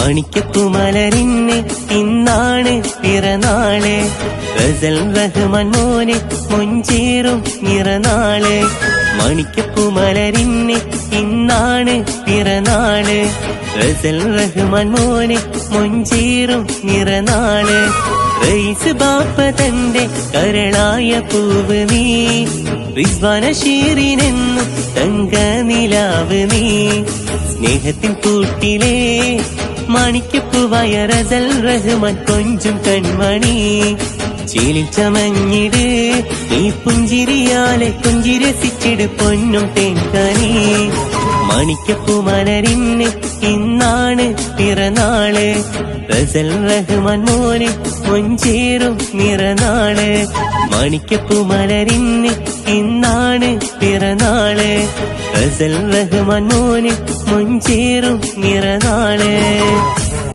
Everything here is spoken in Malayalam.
മണിക്കപ്പുമലരിന് ഇന്നാണ് പിറന്നാള്. റസൽ റഹ്മാൻ മോന് മൊഞ്ചേറും നിറനാള്. മണിക്കപ്പുമലരിന് ഇന്നാണ് പിറന്നാള്. റസൽ റഹ്മാൻ മോന് മൊഞ്ചേറും നിറനാള്. റൈസ് ബാപ്പ തന്റെ കരളായ പൂവ് നീ. റിസ്വാന ഷീറിനെന്നും തങ്ക നിലാവ് നീ. സ്നേഹത്തിൻ കൂട്ടിലേ മാണിക്കപ്പൂവായ റസൽ റഹ്മാൻ കൊഞ്ചും കൺമണി. ചീലിൽ ചമഞ്ഞിട് നീ പുഞ്ചിരിയാലെ കൊഞ്ചി രസിച്ചിട് പൊന്നും തേൻകനി. മണിക്കപ്പൂമലരിന് ഇന്നാണ് പിറന്നാള്. റസൽ റഹ്മാൻ മോന് മൊഞ്ചേറും നിറനാള്. മണിക്കപ്പൂമലരിന് ഇന്നാണ് പിറന്നാള്. റസൽ റഹ്മാൻ മോന് മൊഞ്ചേറും നിറനാള്.